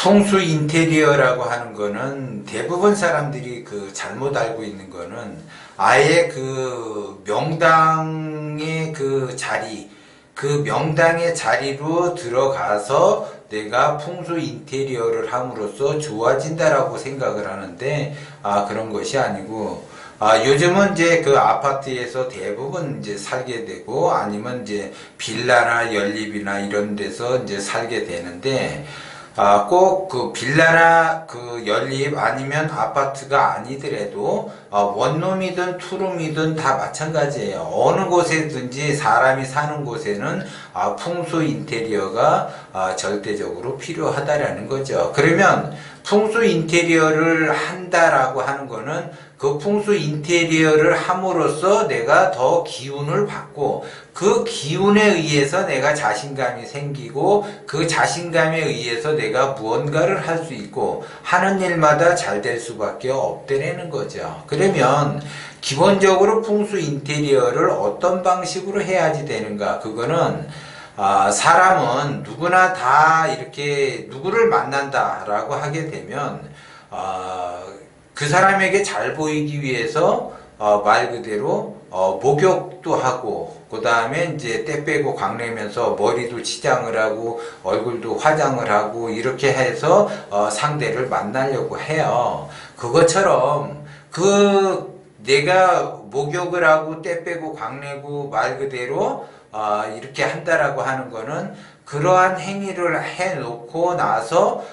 풍수 인테리어라고 하는 거는 대부분 사람들이 그 잘못 알고 있는 거는 아예 그 명당의 그 자리, 그 명당의 자리로 들어가서 내가 풍수 인테리어를 함으로써 좋아진다라고 생각을 하는데, 그런 것이 아니고, 요즘은 이제 그 아파트에서 대부분 이제 살게 되고, 아니면 이제 빌라나 연립이나 이런 데서 이제 살게 되는데, 꼭 그 빌라나 그 연립 아니면 아파트가 아니더라도 원룸이든 투룸이든 다 마찬가지예요. 어느 곳에든지 사람이 사는 곳에는 풍수 인테리어가 절대적으로 필요하다라는 거죠. 그러면 풍수 인테리어를 한다라고 하는 거는 그 풍수 인테리어를 함으로써 내가 더 기운을 받고 그 기운에 의해서 내가 자신감이 생기고 그 자신감에 의해서 내가 무언가를 할 수 있고 하는 일마다 잘 될 수밖에 없다는 거죠. 그러면 기본적으로 풍수 인테리어를 어떤 방식으로 해야지 되는가? 그거는 사람은 누구나 다 이렇게 누구를 만난다라고 하게 되면 그 사람에게 잘 보이기 위해서 말 그대로 목욕도 하고 그 다음에 이제 때 빼고 광내면서 머리도 치장을 하고 얼굴도 화장을 하고 이렇게 해서 상대를 만나려고 해요. 그것처럼 내가 목욕을 하고 때 빼고 광내고 말 그대로 이렇게 한다라고 하는 거는 그러한 행위를 해놓고 나서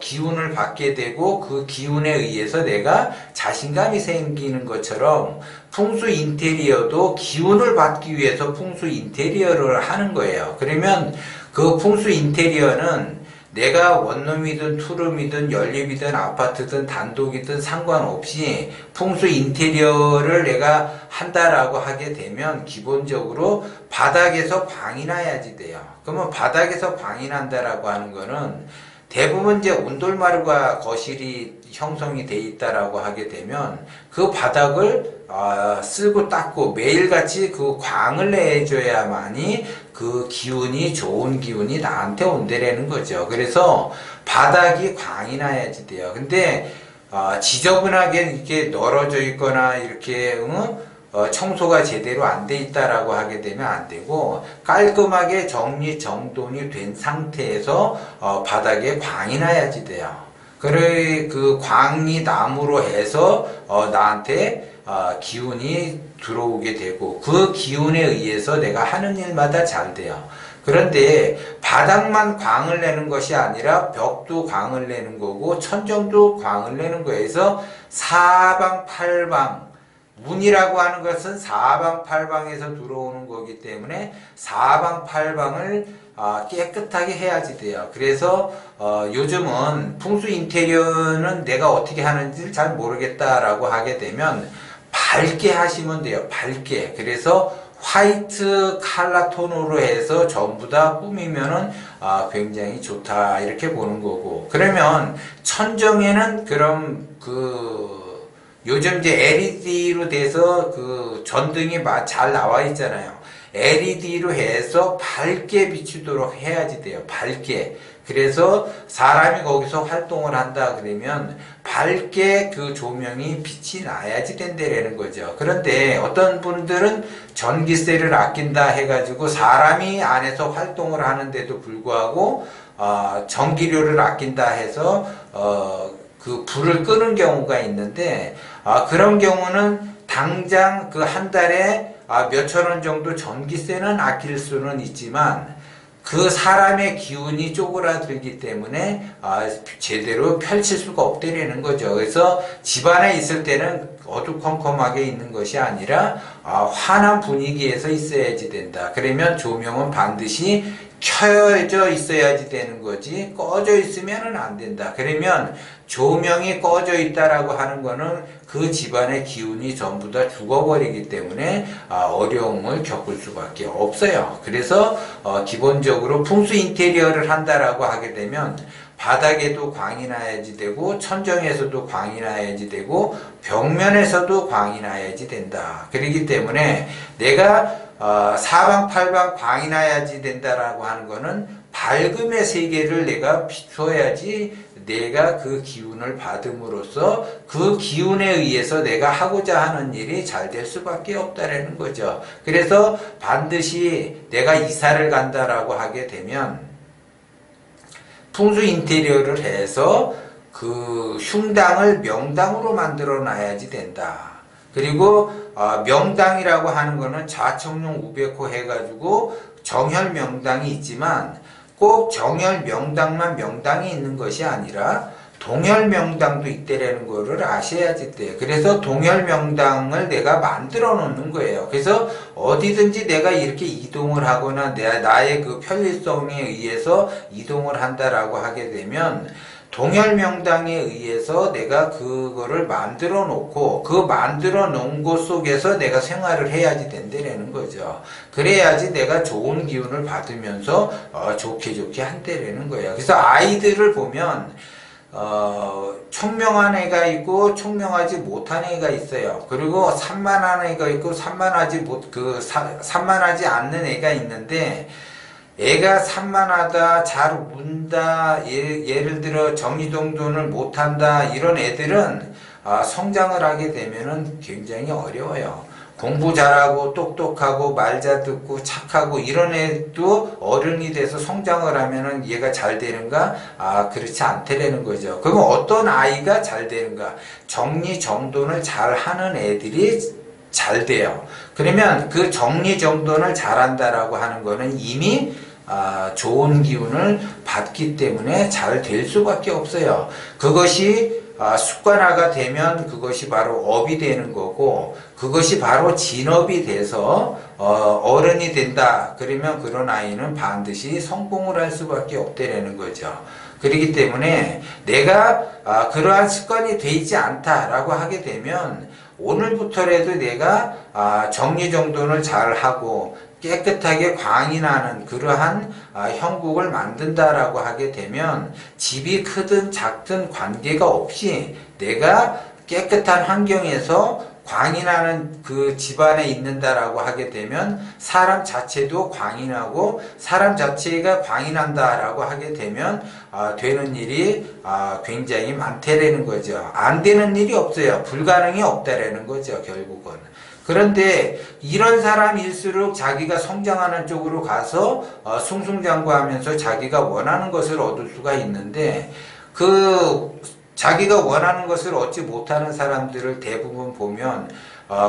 기운을 받게 되고 그 기운에 의해서 내가 자신감이 생기는 것처럼 풍수 인테리어도 기운을 받기 위해서 풍수 인테리어를 하는 거예요. 그러면 그 풍수 인테리어는 내가 원룸이든 투룸이든 연립이든 아파트든 단독이든 상관없이 풍수 인테리어를 내가 한다라고 하게 되면 기본적으로 바닥에서 광이 나야지 돼요. 그러면 바닥에서 광이 난다라고 하는 거는 대부분 이제 온돌마루가 거실이 형성이 돼 있다라고 하게 되면 그 바닥을 쓸고 닦고 매일같이 그 광을 내줘야만이 그 기운이 좋은 기운이 나한테 온다라는 거죠. 그래서 바닥이 광이 나야지 돼요. 근데 지저분하게 이렇게 널어져 있거나 이렇게 청소가 제대로 안 돼 있다라고 하게 되면 안 되고 깔끔하게 정리정돈이 된 상태에서 바닥에 광이 나야지 돼요. 그래 그 광이 남으로 해서 나한테 기운이 들어오게 되고 그 기운에 의해서 내가 하는 일마다 잘 돼요. 그런데 바닥만 광을 내는 것이 아니라 벽도 광을 내는 거고 천정도 광을 내는 거에서 사방팔방 문이라고 하는 것은 사방팔방에서 들어오는 거기 때문에 사방팔방을 깨끗하게 해야지 돼요. 그래서 요즘은 풍수 인테리어는 내가 어떻게 하는지 잘 모르겠다라고 하게 되면 밝게 하시면 돼요. 밝게. 그래서 화이트 컬러 톤으로 해서 전부 다 꾸미면은 굉장히 좋다 이렇게 보는 거고. 그러면 천정에는 그럼 요즘 이제 LED로 돼서 그 전등이 잘 나와 있잖아요. LED로 해서 밝게 비추도록 해야지 돼요. 밝게. 그래서 사람이 거기서 활동을 한다 그러면 밝게 그 조명이 빛이 나야지 된다라는 거죠. 그런데 어떤 분들은 전기세를 아낀다 해가지고 사람이 안에서 활동을 하는데도 불구하고 전기료를 아낀다 해서 그 불을 끄는 경우가 있는데 그런 경우는 당장 그 한 달에 몇천 원 정도 전기세는 아낄 수는 있지만 그 사람의 기운이 쪼그라들기 때문에 제대로 펼칠 수가 없다라는 거죠. 그래서 집안에 있을 때는 어두컴컴하게 있는 것이 아니라 환한 분위기에서 있어야지 된다. 그러면 조명은 반드시 켜져 있어야지 되는 거지 꺼져 있으면 안 된다. 그러면 조명이 꺼져 있다라고 하는 거는 그 집안의 기운이 전부 다 죽어버리기 때문에 어려움을 겪을 수밖에 없어요. 그래서 기본적으로 풍수 인테리어를 한다라고 하게 되면 바닥에도 광이 나야지 되고 천정에서도 광이 나야지 되고 벽면에서도 광이 나야지 된다. 그렇기 때문에 내가 사방팔방 광이 나야지 된다라고 하는 거는 밝음의 세계를 내가 비춰야지 내가 그 기운을 받음으로써 그 기운에 의해서 내가 하고자 하는 일이 잘 될 수밖에 없다라는 거죠. 그래서 반드시 내가 이사를 간다라고 하게 되면 풍수 인테리어를 해서 그 흉당을 명당으로 만들어 놔야지 된다. 그리고 명당이라고 하는 거는 좌청룡 우백호 해가지고 정혈 명당이 있지만 꼭 정혈 명당만 명당이 있는 것이 아니라 동혈 명당도 있다라는 거를 아셔야지 돼요. 그래서 동혈 명당을 내가 만들어 놓는 거예요. 그래서 어디든지 내가 이렇게 이동을 하거나 나의 그 편리성에 의해서 이동을 한다라고 하게 되면 동혈 명당에 의해서 내가 그거를 만들어 놓고 그 만들어 놓은 곳 속에서 내가 생활을 해야지 된다라는 거죠. 그래야지 내가 좋은 기운을 받으면서 좋게 한다라는 거예요. 그래서 아이들을 보면 총명한 애가 있고 총명하지 못한 애가 있어요. 그리고 산만한 애가 있고 산만하지 않는 애가 있는데 애가 산만하다, 잘 운다, 예를 들어 정리정돈을 못한다 이런 애들은 성장을 하게 되면은 굉장히 어려워요. 공부 잘하고 똑똑하고 말 잘 듣고 착하고 이런 애도 어른이 돼서 성장을 하면은 얘가 잘 되는가? 그렇지 않다라는 거죠. 그러면 어떤 아이가 잘 되는가? 정리정돈을 잘 하는 애들이 잘 돼요. 그러면 그 정리정돈을 잘한다라고 하는 거는 이미 좋은 기운을 받기 때문에 잘 될 수밖에 없어요. 그것이 습관화가 되면 그것이 바로 업이 되는 거고 그것이 바로 진업이 돼서 어른이 된다. 그러면 그런 아이는 반드시 성공을 할 수밖에 없다는 거죠. 그렇기 때문에 내가 그러한 습관이 되지 않다라고 하게 되면 오늘부터라도 내가 정리정돈을 잘하고 깨끗하게 광이 나는 그러한 형국을 만든다라고 하게 되면 집이 크든 작든 관계가 없이 내가 깨끗한 환경에서 광이 나는 그 집안에 있는다라고 하게 되면 사람 자체도 광이 나고 사람 자체가 광이 난다라고 하게 되면 되는 일이 굉장히 많다라는 거죠. 안 되는 일이 없어요. 불가능이 없다라는 거죠, 결국은. 그런데 이런 사람일수록 자기가 성장하는 쪽으로 가서 승승장구하면서 자기가 원하는 것을 얻을 수가 있는데 그 자기가 원하는 것을 얻지 못하는 사람들을 대부분 보면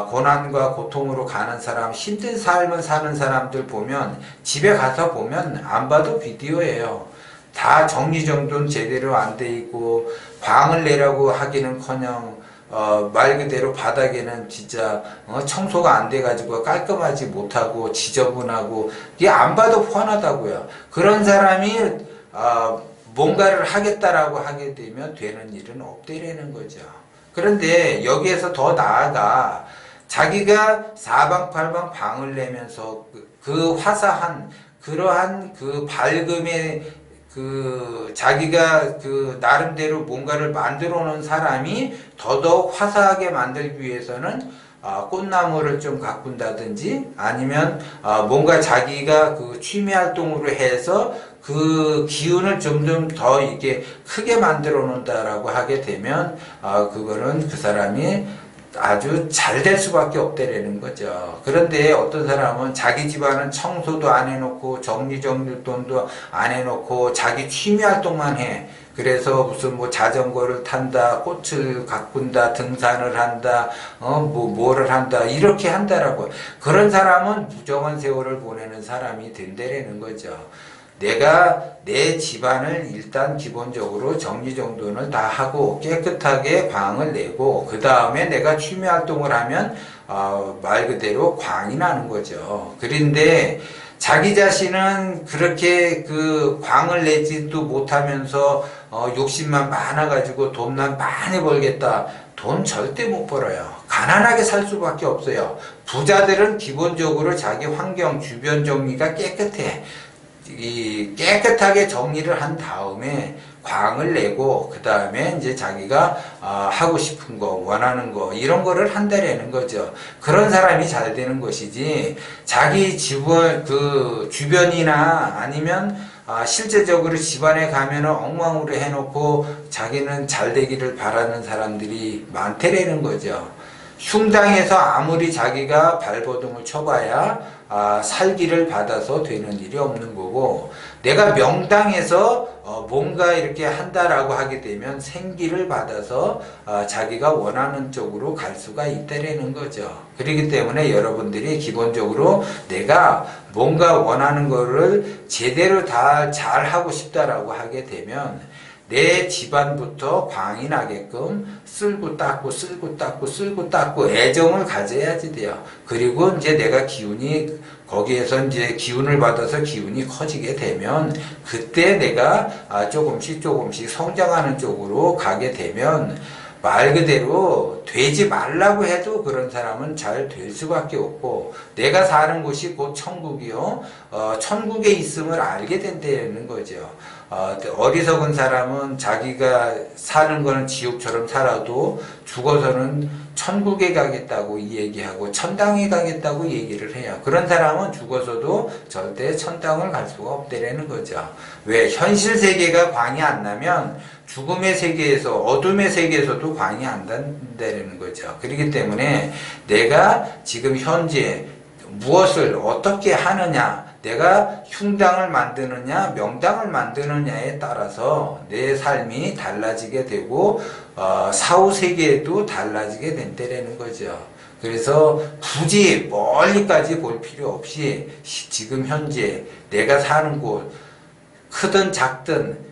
고난과 고통으로 가는 사람, 힘든 삶을 사는 사람들 보면 집에 가서 보면 안 봐도 비디오예요. 다 정리정돈 제대로 안 돼 있고 광을 내라고 하기는커녕 말 그대로 바닥에는 진짜 청소가 안 돼가지고 깔끔하지 못하고 지저분하고 이게 안 봐도 훤하다고요. 그런 사람이 뭔가를 하겠다라고 하게 되면 되는 일은 없다라는 거죠. 그런데 여기에서 더 나아가 자기가 사방팔방 방을 내면서 그 화사한 그러한 그 밝음의 그 자기가 그 나름대로 뭔가를 만들어 놓은 사람이 더더욱 화사하게 만들기 위해서는 꽃나무를 좀 가꾼다든지 아니면 뭔가 자기가 그 취미 활동으로 해서 그 기운을 좀 더 이렇게 크게 만들어 놓는다라고 하게 되면 그거는 그 사람이 아주 잘 될 수밖에 없다라는 거죠. 그런데 어떤 사람은 자기 집안은 청소도 안 해놓고 정리정돈도 안 해놓고 자기 취미 활동만 해. 그래서 무슨 뭐 자전거를 탄다, 꽃을 가꾼다, 등산을 한다, 뭐를 한다, 이렇게 한다라고. 그런 사람은 무정한 세월을 보내는 사람이 된다라는 거죠. 내가 내 집안을 일단 기본적으로 정리정돈을 다 하고 깨끗하게 광을 내고 그 다음에 내가 취미활동을 하면 말 그대로 광이 나는 거죠. 그런데 자기 자신은 그렇게 그 광을 내지도 못하면서 욕심만 많아가지고 돈만 많이 벌겠다. 돈 절대 못 벌어요. 가난하게 살 수밖에 없어요. 부자들은 기본적으로 자기 환경 주변 정리가 깨끗해. 깨끗하게 정리를 한 다음에 광을 내고 그 다음에 이제 자기가 하고 싶은 거, 원하는 거 이런 거를 한다라는 거죠. 그런 사람이 잘 되는 것이지 자기 주변이나 아니면 실제적으로 집안에 가면은 엉망으로 해놓고 자기는 잘 되기를 바라는 사람들이 많다라는 거죠. 흉당해서 아무리 자기가 발버둥을 쳐봐야 살기를 받아서 되는 일이 없는 거고, 내가 명당해서 뭔가 이렇게 한다라고 하게 되면 생기를 받아서 자기가 원하는 쪽으로 갈 수가 있다라는 거죠. 그렇기 때문에 여러분들이 기본적으로 내가 뭔가 원하는 거를 제대로 다 잘 하고 싶다라고 하게 되면 내 집안부터 광이 나게끔 쓸고 닦고 쓸고 닦고 쓸고 닦고 애정을 가져야지 돼요. 그리고 이제 내가 기운이 거기에서 이제 기운을 받아서 기운이 커지게 되면 그때 내가 조금씩 성장하는 쪽으로 가게 되면 말 그대로 되지 말라고 해도 그런 사람은 잘 될 수밖에 없고, 내가 사는 곳이 곧 천국이요. 천국에 있음을 알게 된다는 거죠. 어리석은 사람은 자기가 사는 거는 지옥처럼 살아도 죽어서는 천국에 가겠다고 얘기하고 천당에 가겠다고 얘기를 해요. 그런 사람은 죽어서도 절대 천당을 갈 수가 없다는 거죠. 왜? 현실 세계가 광이 안 나면 죽음의 세계에서, 어둠의 세계에서도 광이 안 난다는 거죠. 그렇기 때문에 내가 지금 현재 무엇을 어떻게 하느냐, 내가 흉당을 만드느냐 명당을 만드느냐에 따라서 내 삶이 달라지게 되고 사후세계에도 달라지게 된다는 거죠. 그래서 굳이 멀리까지 볼 필요 없이 지금 현재 내가 사는 곳, 크든 작든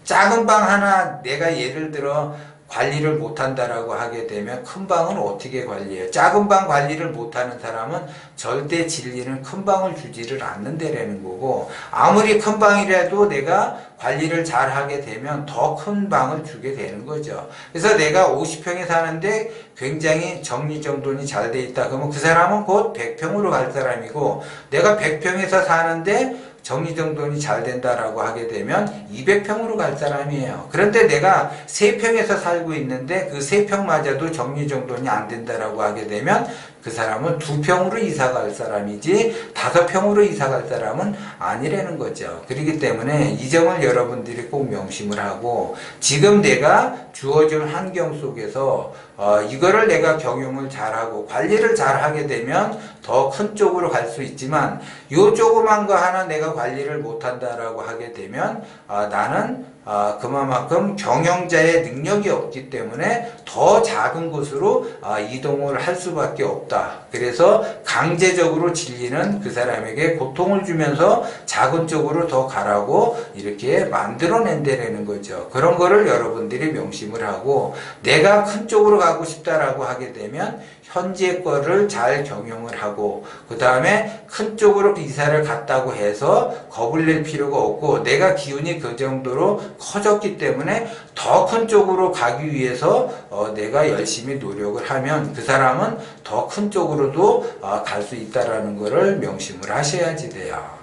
작은 방 하나 내가 예를 들어 관리를 못한다라고 하게 되면 큰 방은 어떻게 관리해요? 작은 방 관리를 못하는 사람은 절대 진리는 큰 방을 주지를 않는다라는 거고, 아무리 큰 방이라도 내가 관리를 잘 하게 되면 더 큰 방을 주게 되는 거죠. 그래서 내가 50평에 사는데 굉장히 정리정돈이 잘 돼 있다 그러면 그 사람은 곧 100평으로 갈 사람이고, 내가 100평에서 사는데 정리정돈이 잘 된다라고 하게 되면 200평으로 갈 사람이에요. 그런데 내가 3평에서 살고 있는데 그 3평마저도 정리정돈이 안 된다라고 하게 되면 그 사람은 2평으로 이사 갈 사람이지 5평으로 이사 갈 사람은 아니라는 거죠. 그렇기 때문에 이 점을 여러분들이 꼭 명심을 하고, 지금 내가 주어진 환경 속에서 이거를 내가 경영을 잘하고 관리를 잘하게 되면 더 큰 쪽으로 갈 수 있지만, 요 조그만 거 하나 내가 관리를 못한다라고 하게 되면 나는 그만큼 경영자의 능력이 없기 때문에 더 작은 곳으로 이동을 할 수밖에 없다. 그래서 강제적으로 진리는 그 사람에게 고통을 주면서 작은 쪽으로 더 가라고 이렇게 만들어낸다는 거죠. 그런 거를 여러분들이 명심을 하고, 내가 큰 쪽으로 가고 싶다라고 하게 되면 현재 거를 잘 경영을 하고, 그 다음에 큰 쪽으로 이사를 갔다고 해서 겁을 낼 필요가 없고, 내가 기운이 그 정도로 커졌기 때문에 더 큰 쪽으로 가기 위해서 내가 열심히 노력을 하면 그 사람은 더 큰 쪽으로도 갈 수 있다라는 것을 명심을 하셔야지 돼요.